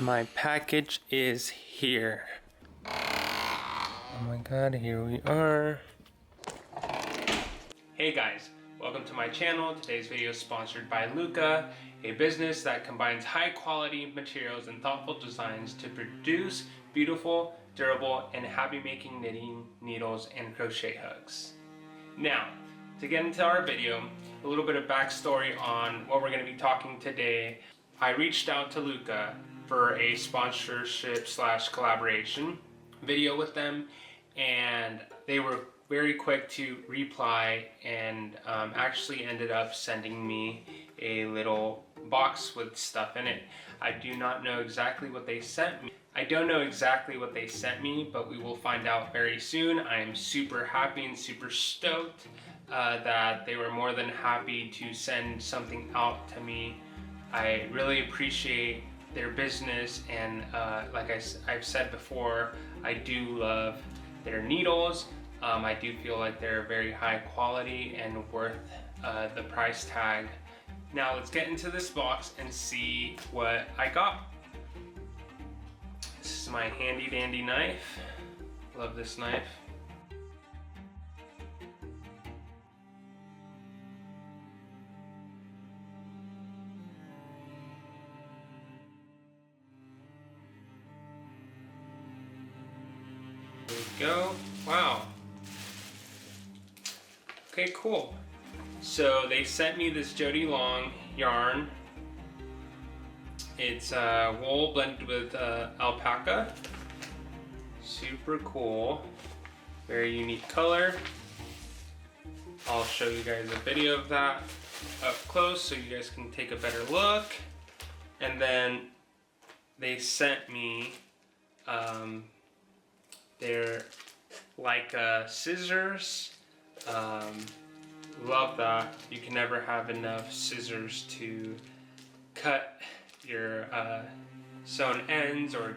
My package is here. Oh my god, here we are. Hey guys, welcome to my channel. Today's video is sponsored by Lykke, a business that combines high quality materials and thoughtful designs to produce beautiful, durable, and happy making knitting needles and crochet hooks. Now, to get into our video, a little bit of backstory on what we're going to be talking today. I reached out to Lykke for a sponsorship / collaboration video with them, and they were very quick to reply and actually ended up sending me a little box with stuff in it. I do not know exactly what they sent me. I don't know exactly what they sent me, but we will find out very soon. I am super happy and super stoked that they were more than happy to send something out to me. I really appreciate their business, and like I've said before, I do love their needles. I do feel like they're very high quality and worth the price tag. Now let's get into this box and see what I got. This is my handy dandy knife. Love this knife. There we go. Wow. Okay, cool. So they sent me this Jody Long yarn. It's wool blended with alpaca. Super cool. Very unique color. I'll show you guys a video of that up close so you guys can take a better look. And then they sent me their Lykke scissors. Love that. You can never have enough scissors to cut your sewn ends or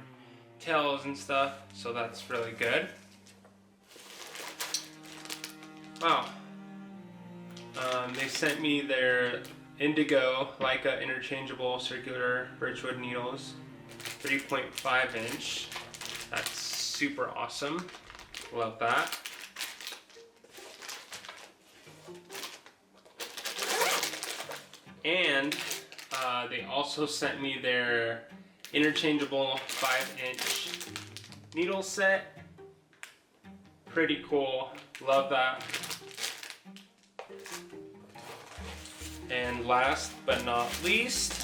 tails and stuff, so that's really good. Wow. They sent me their indigo Lykke interchangeable circular birchwood needles, 3.5 inch. That's super awesome. Love that. And they also sent me their interchangeable 5-inch needle set. Pretty cool. Love that. And last but not least,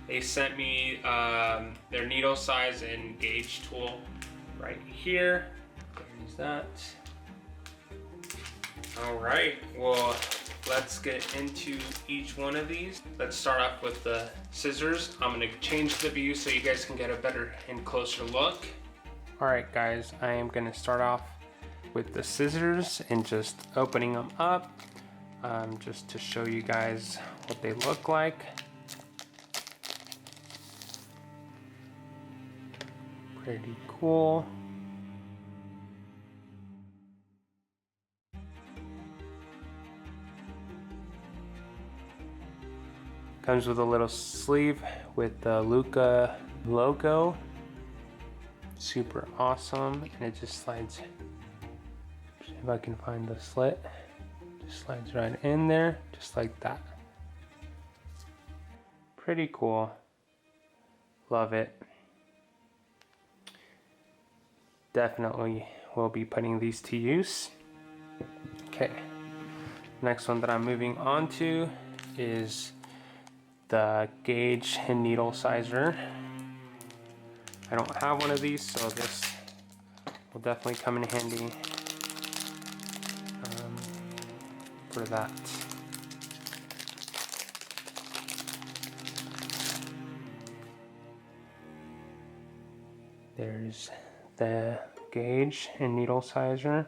they sent me their needle size and gauge tool right here. There's that. All right, well, let's get into each one of these. Let's start off with the scissors. I'm gonna change the view so you guys can get a better and closer look. All right, guys, I am gonna start off with the scissors and just opening them up just to show you guys what they look like. Pretty cool. Comes with a little sleeve with the Lykke logo. Super awesome, and it just slides. If I can find the slit, just slides right in there, just like that. Pretty cool. Love it. Definitely will be putting these to use. Okay, next one that I'm moving on to is the gauge and needle sizer. I don't have one of these, so this will definitely come in handy for that. There's the gauge and needle sizer.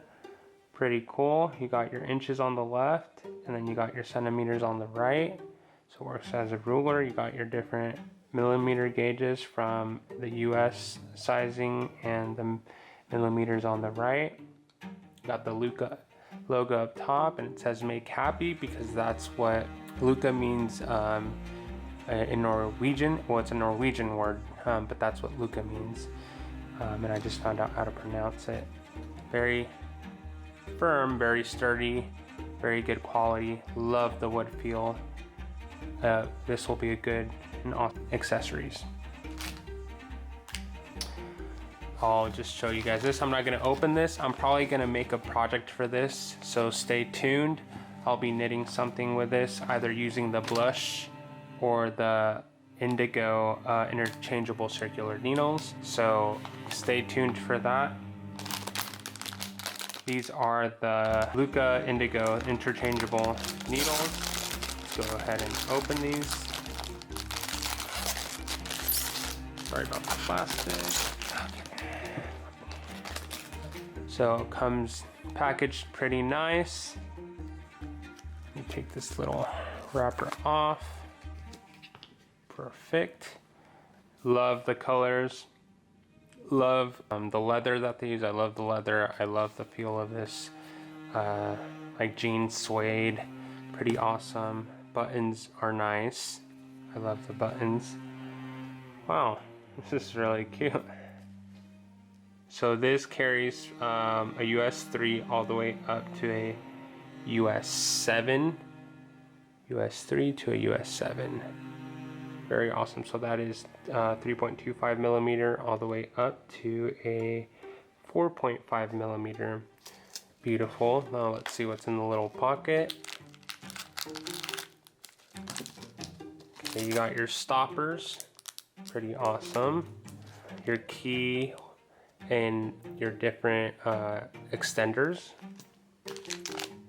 Pretty cool. You got your inches on the left, and then you got your centimeters on the right. So it works as a ruler. You got your different millimeter gauges from the US sizing and the millimeters on the right. You got the Lykke logo up top, and it says make happy because that's what Lykke means in Norwegian. Well, it's a Norwegian word, but that's what Lykke means. And I just found out how to pronounce it. Very firm, very sturdy, very good quality. Love the wood feel. This will be a good and awesome accessories. I'll just show you guys this. I'm not gonna open this. I'm probably gonna make a project for this, so stay tuned. I'll be knitting something with this, either using the blush or the indigo interchangeable circular needles. So stay tuned for that. These are the Lykke indigo interchangeable needles. Let's go ahead and open these. Sorry about the plastic. So it comes packaged pretty nice. Let me take this little wrapper off. Perfect. Love the colors. Love the leather that they use. I love the leather. I love the feel of this. Like jean suede. Pretty awesome. Buttons are nice. I love the buttons. Wow, this is really cute. So this carries a US 3 all the way up to a US 7. US 3 to a US 7. Very awesome. So that is 3.25 millimeter all the way up to a 4.5 millimeter. Beautiful. Now let's see what's in the little pocket. Okay, you got your stoppers. Pretty awesome. Your key and your different extenders.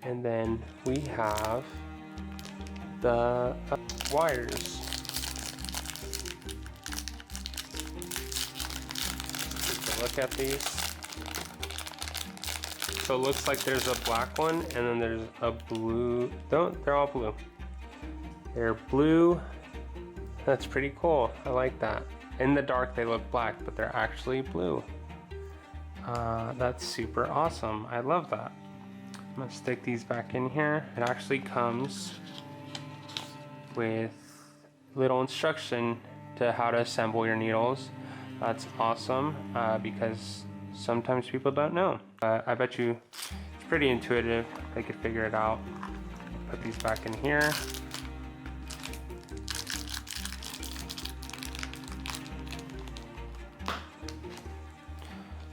And then we have the wires. Take a look at these. So it looks like there's a black one and then there's a blue. They're all blue. They're blue. That's pretty cool. I like that. In the dark they look black, but they're actually blue. That's super awesome. I love that. I'm gonna stick these back in here. It actually comes with little instruction to how to assemble your needles. That's awesome because sometimes people don't know. I bet you it's pretty intuitive. They could figure it out. Put these back in here.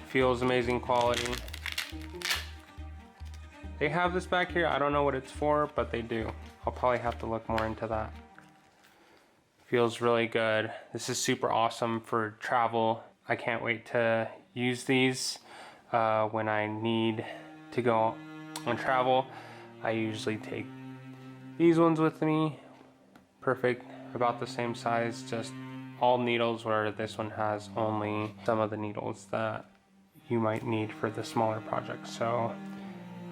Feels amazing quality. They have this back here. I don't know what it's for, but they do. I'll probably have to look more into that. Feels really good. This is super awesome for travel. I can't wait to use these when I need to go on travel. I usually take these ones with me. Perfect, about the same size, just all needles, where this one has only some of the needles that you might need for the smaller projects. So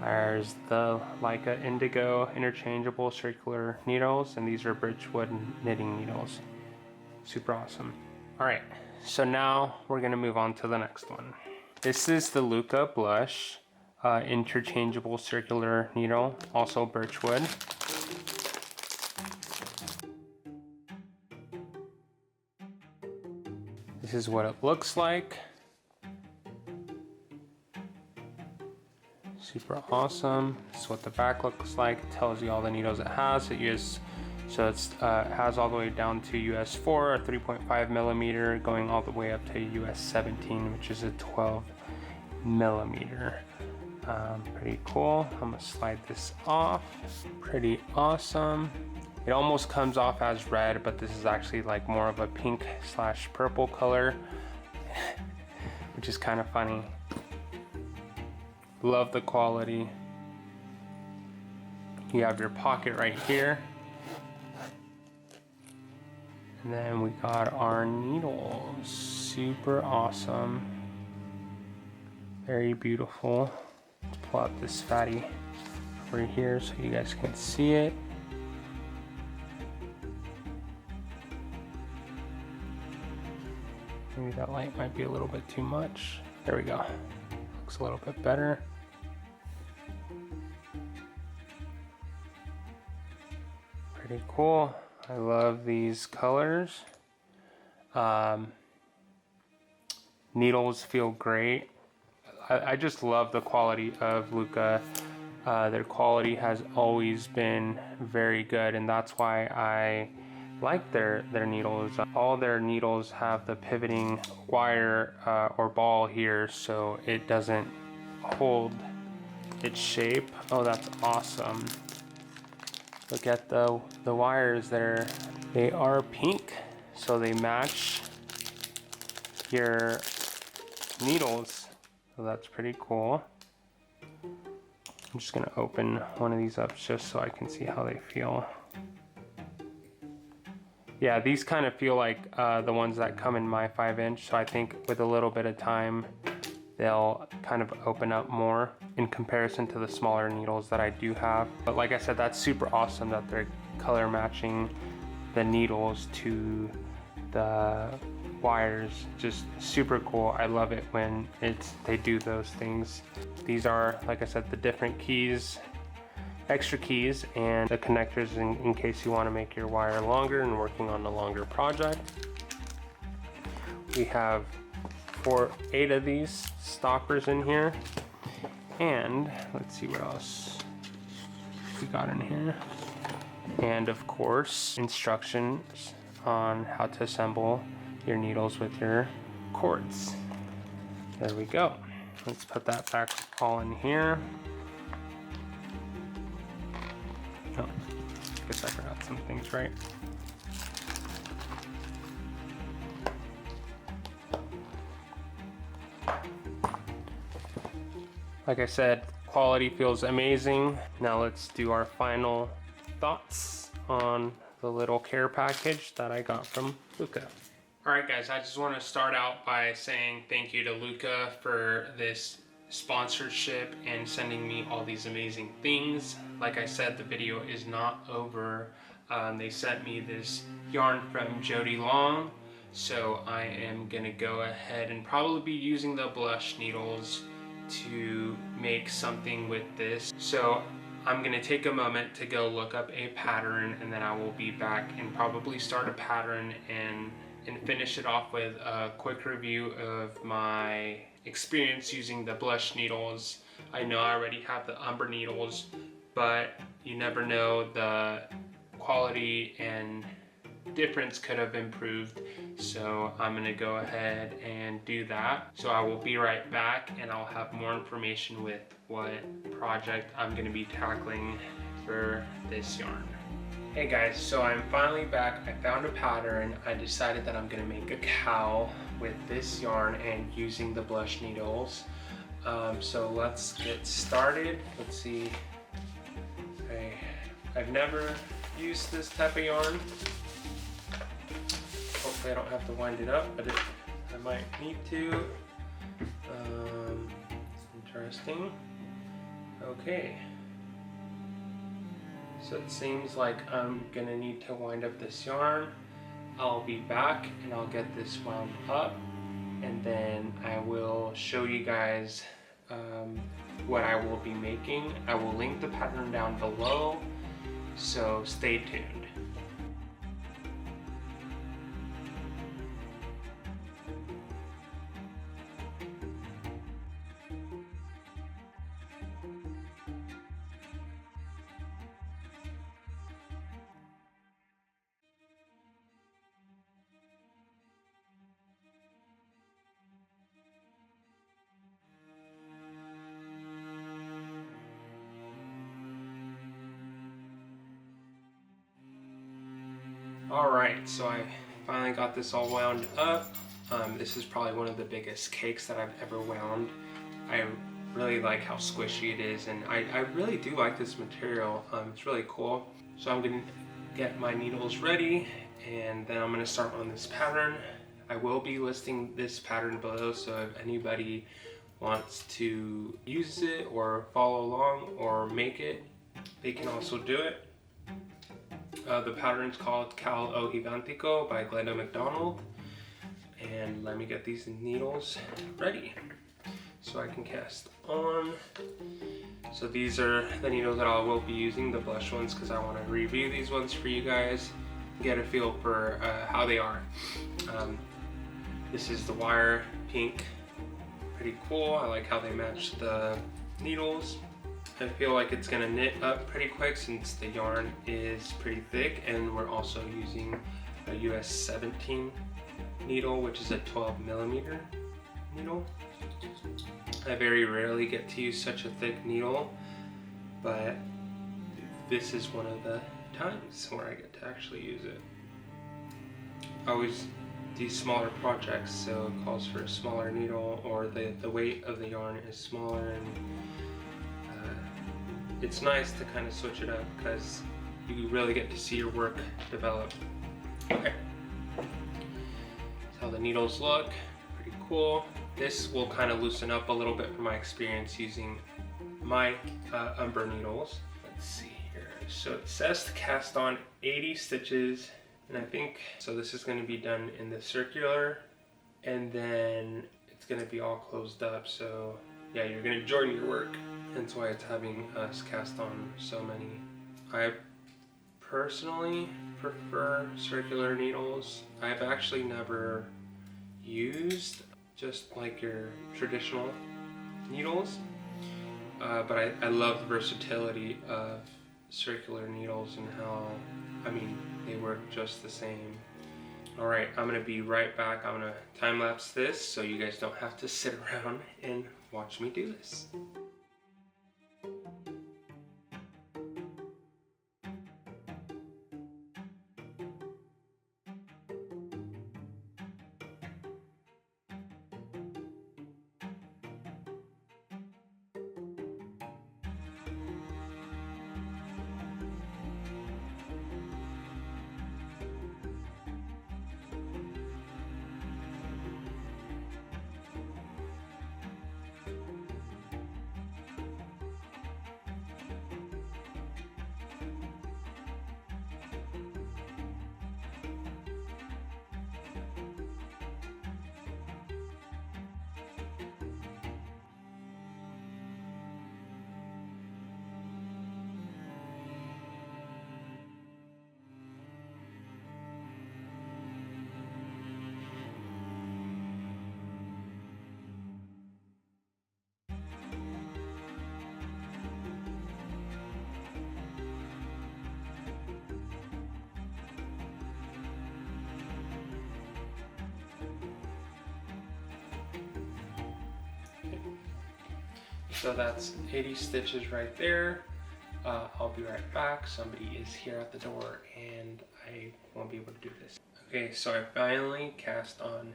there's the Lykke indigo interchangeable circular needles, and these are birchwood knitting needles. Super awesome. All right, so now we're gonna move on to the next one. This is the Lykke blush interchangeable circular needle, also birchwood. This is what it looks like. Super awesome. This is what the back looks like. It tells you all the needles it has. So it has all the way down to US 4 or 3.5 millimeter, going all the way up to US 17, which is a 12 millimeter. Pretty cool. I'm gonna slide this off. Pretty awesome. It almost comes off as red, but this is actually like more of a pink / purple color, which is kind of funny. Love the quality. You have your pocket right here. And then we got our needles. Super awesome. Very beautiful. Let's pull out this fatty over here so you guys can see it. Maybe that light might be a little bit too much. There we go. Looks a little bit better. Pretty cool. I love these colors. Needles feel great. I just love the quality of Lykke. Their quality has always been very good, and that's why I like their needles. All their needles have the pivoting wire or ball here, so it doesn't hold its shape. Oh, that's awesome. Look at the wires there. They are pink, so they match your needles. So that's pretty cool. I'm just gonna open one of these up just so I can see how they feel. Yeah, these kind of feel like the ones that come in my 5-inch, so I think with a little bit of time, they'll kind of open up more in comparison to the smaller needles that I do have. But like I said, that's super awesome that they're color matching the needles to the wires. Just super cool. I love it when they do those things. These are, like I said, the different keys, extra keys, and the connectors in case you want to make your wire longer and working on a longer project. We have 8 of these stoppers in here, and let's see what else we got in here. And of course, instructions on how to assemble your needles with your cords. There we go. Let's put that back all in here. Oh, guess I forgot some things, right? Like I said, quality feels amazing. Now let's do our final thoughts on the little care package that I got from Lykke. Alright guys, I just want to start out by saying thank you to Lykke for this sponsorship and sending me all these amazing things. Like I said, the video is not over. They sent me this yarn from Jody Long, so I am gonna go ahead and probably be using the blush needles to make something with this. So I'm gonna take a moment to go look up a pattern, and then I will be back and probably start a pattern and finish it off with a quick review of my experience using the blush needles. I know I already have the umber needles, but you never know, the quality and difference could have improved, so I'm gonna go ahead and do that. So I will be right back, and I'll have more information with what project I'm gonna be tackling for this yarn. Hey guys, so I'm finally back. I found a pattern. I decided that I'm gonna make a cowl with this yarn and using the blush needles. So let's get started. Let's see. I've never used this type of yarn. Hopefully I don't have to wind it up, but I might need to. Interesting. Okay. So it seems like I'm gonna need to wind up this yarn. I'll be back and I'll get this wound up, and then I will show you guys what I will be making. I will link the pattern down below, so stay tuned. Alright, so I finally got this all wound up. This is probably one of the biggest cakes that I've ever wound. I really like how squishy it is, and I really do like this material. It's really cool. So I'm going to get my needles ready, and then I'm going to start on this pattern. I will be listing this pattern below, so if anybody wants to use it or follow along or make it, they can also do it. The pattern is called Cal O Gigantico by Glenda McDonald. And let me get these needles ready so I can cast on. So these are the needles that I will be using, the blush ones, because I want to review these ones for you guys. get a feel for how they are. This is the wire, pink, pretty cool. I like how they match the needles. I feel like it's gonna knit up pretty quick since the yarn is pretty thick, and we're also using a US 17 needle, which is a 12mm needle. I very rarely get to use such a thick needle, but this is one of the times where I get to actually use it. I always do smaller projects, so it calls for a smaller needle, or the weight of the yarn is smaller, and it's nice to kind of switch it up because you really get to see your work develop. Okay, that's how the needles look, pretty cool. This will kind of loosen up a little bit from my experience using my Umber needles. Let's see here. So it says to cast on 80 stitches, and I think, so this is going to be done in the circular, and then it's going to be all closed up. So yeah, you're going to join your work. That's why it's having us cast on so many. I personally prefer circular needles. I've actually never used just like your traditional needles, but I love the versatility of circular needles and how, I mean, they work just the same. All right, I'm gonna be right back. I'm gonna time lapse this so you guys don't have to sit around and watch me do this. So that's 80 stitches right there. I'll be right back. Somebody is here at the door and I won't be able to do this. Okay, so I finally cast on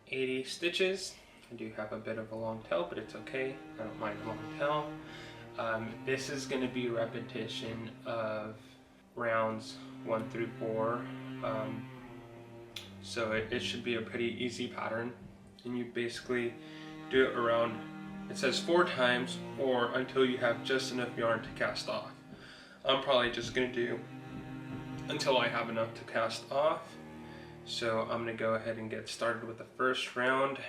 80 stitches. I do have a bit of a long tail, but it's okay. I don't mind a long tail. This is going to be repetition of rounds 1 through 4. So it should be a pretty easy pattern. And you basically do it around, it says 4 times or until you have just enough yarn to cast off. I'm probably just going to do until I have enough to cast off. So I'm going to go ahead and get started with the first round.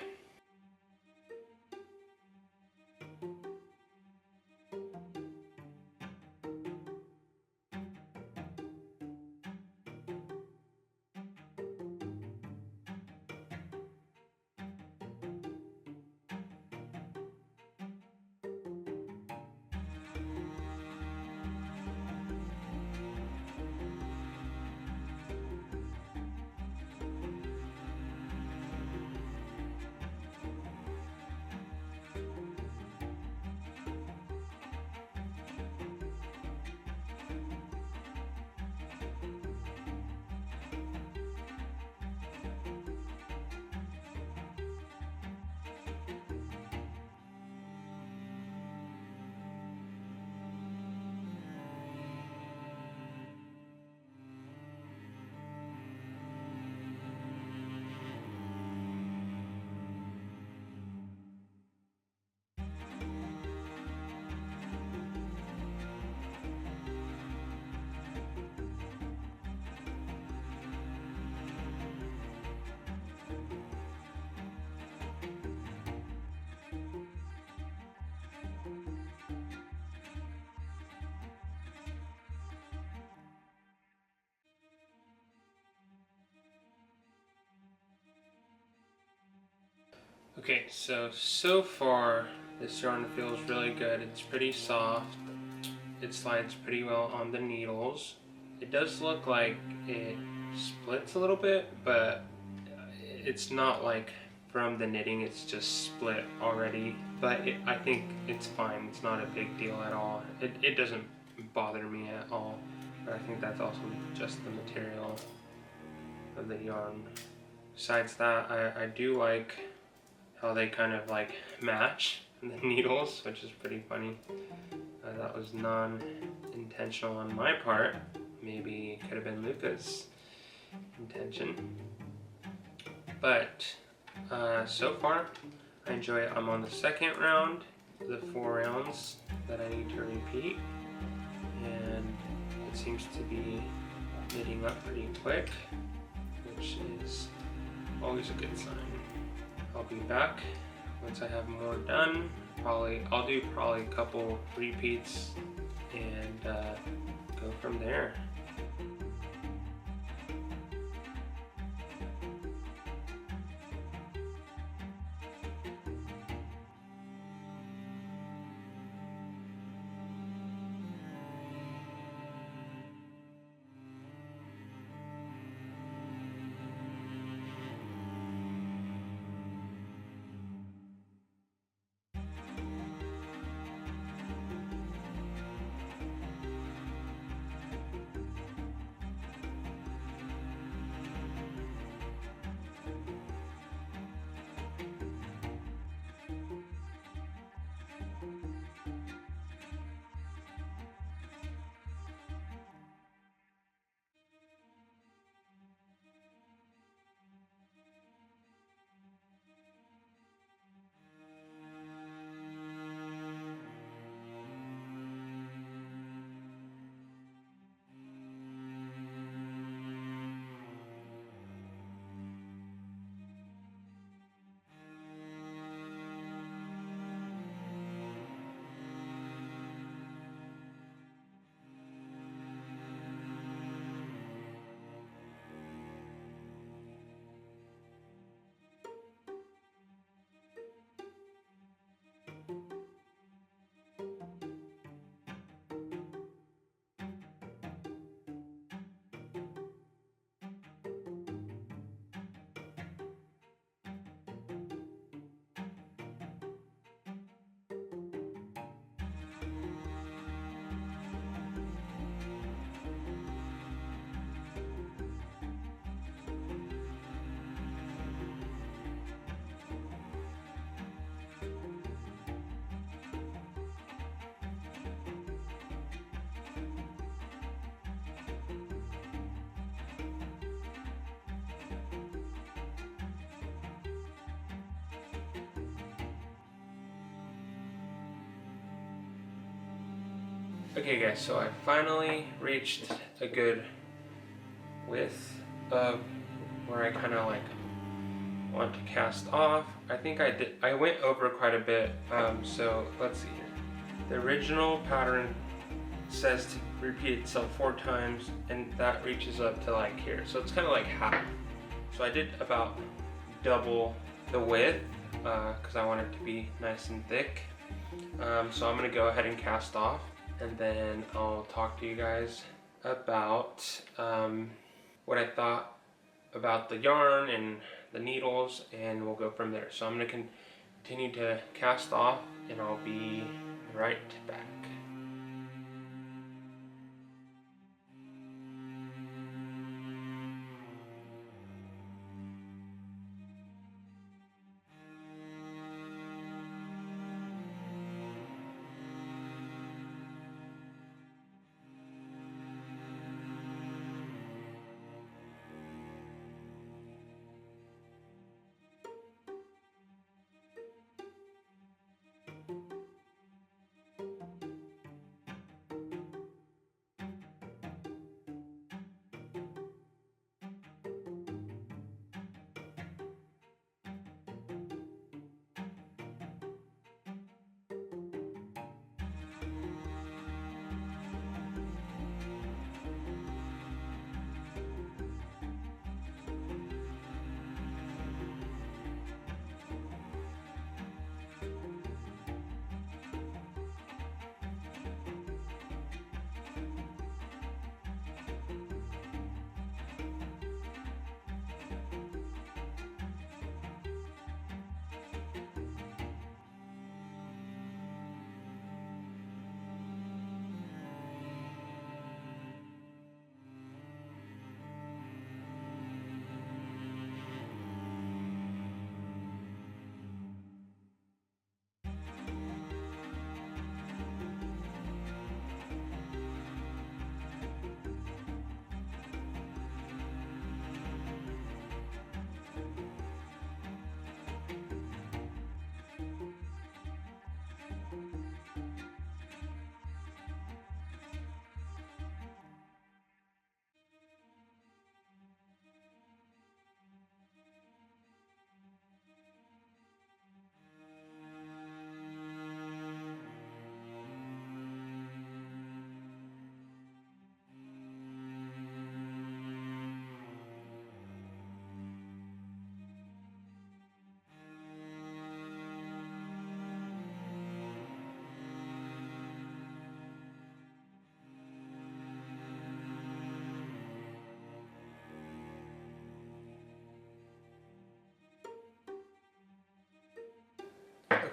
Okay, so far this yarn feels really good. It's pretty soft. It slides pretty well on the needles. It does look like it splits a little bit, but it's not like from the knitting, it's just split already. But I think it's fine. It's not a big deal at all. It doesn't bother me at all. But I think that's also just the material of the yarn. Besides that, I do like how they kind of like match the needles, which is pretty funny. That was non-intentional on my part. Maybe it could have been Lykke's intention. But so far, I enjoy it. I'm on the second round, the 4 rounds that I need to repeat. And it seems to be knitting up pretty quick, which is always a good sign. I'll be back once I have more done. I'll do probably a couple repeats and go from there. Okay guys, so I finally reached a good width of where I kind of like want to cast off. I think I went over quite a bit, so let's see here. The original pattern says to repeat itself 4 times, and that reaches up to like here, so it's kind of like half. So I did about double the width because I want it to be nice and thick. So I'm gonna go ahead and cast off, and then I'll talk to you guys about what I thought about the yarn and the needles, and we'll go from there. So I'm gonna continue to cast off, and I'll be right back.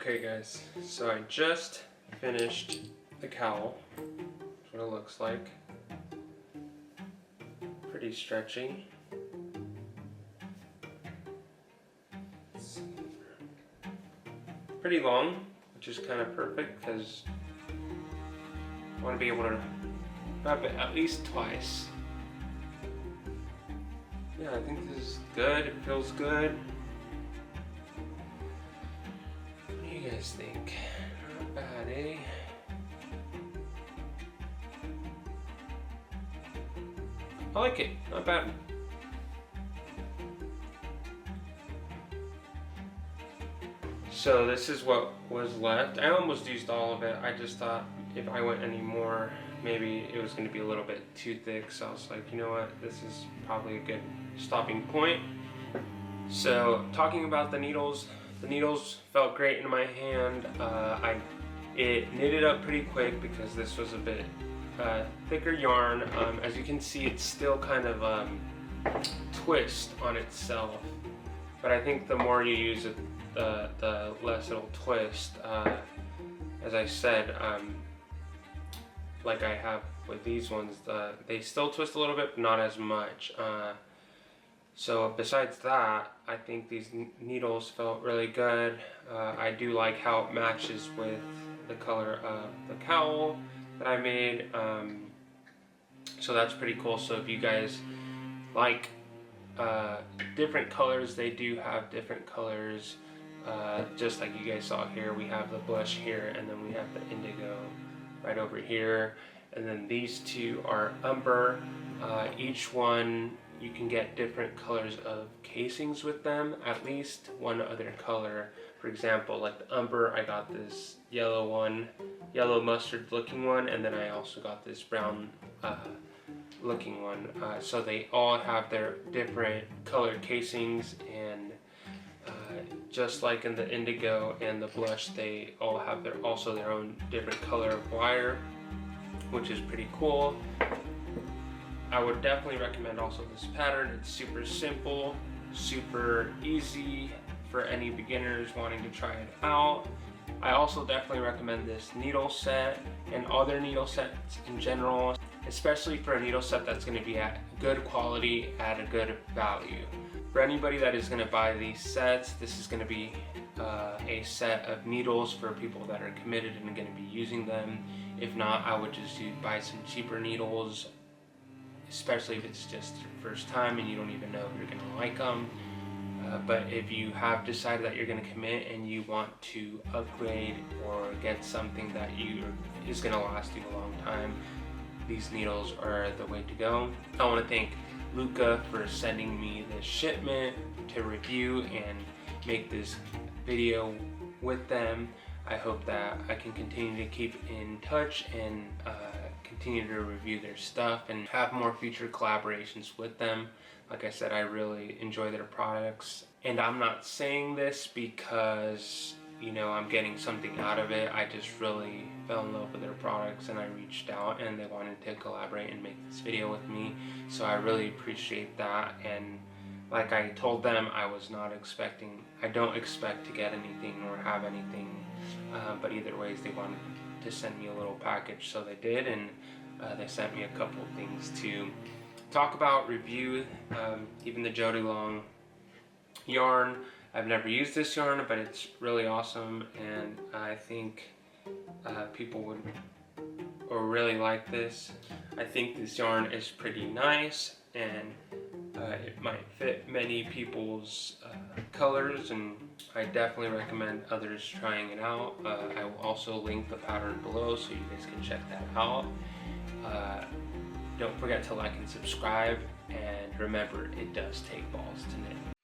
Okay guys, so I just finished the cowl. That's what it looks like. Pretty stretchy. It's pretty long, which is kind of perfect because I want to be able to wrap it at least twice. Yeah, I think this is good. It feels good. What do you guys think? Not bad, eh? I like it. Not bad. So this is what was left. I almost used all of it. I just thought if I went any more, maybe it was going to be a little bit too thick. So I was like, you know what? This is probably a good stopping point. So talking about the needles felt great in my hand. It knitted up pretty quick because this was a bit thicker yarn. As you can see, it's still kind of twist on itself, but I think the more you use it, the less it'll twist. As I said, like I have with these ones, they still twist a little bit, but not as much. So besides that, I think these needles felt really good. I do like how it matches with the color of the cowl that I made. So that's pretty cool. So if you guys like different colors, they do have different colors. Just like you guys saw here, we have the blush here, and then we have the indigo right over here. And then these two are umber. Each one, you can get different colors of casings with them, at least one other color. For example, like the umber, I got this yellow one, yellow mustard looking one, and then I also got this brown looking one. So they all have their different colored casings, and just like in the indigo and the blush, they all have their own different color of wire, which is pretty cool. I would definitely recommend also this pattern. It's super simple, super easy for any beginners wanting to try it out. I also definitely recommend this needle set and other needle sets in general, especially for a needle set that's going to be at good quality at a good value. For anybody that is going to buy these sets, this is going to be a set of needles for people that are committed and going to be using them. If not, I would just buy some cheaper needles, especially if it's just your first time and you don't even know if you're going to like them. But if you have decided that you're going to commit and you want to upgrade or get something that is going to last you a long time, these needles are the way to go. I want to thank Lykke for sending me this shipment to review and make this video with them. I hope that I can continue to keep in touch and continue to review their stuff and have more future collaborations with them. Like I said, I really enjoy their products, and I'm not saying this because, you know, I'm getting something out of it. I just really fell in love with their products, and I reached out and they wanted to collaborate and make this video with me. So I really appreciate that. And like I told them, I don't expect to get anything or have anything, but either ways they wanted to send me a little package, so they did, and they sent me a couple of things to talk about, review, even the Jody Long yarn. I've never used this yarn, but it's really awesome, and I think people would really like this. I think this yarn is pretty nice, and it might fit many people's colors, and I definitely recommend others trying it out. I will also link the pattern below so you guys can check that out. Don't forget to like and subscribe, and remember, it does take balls to knit.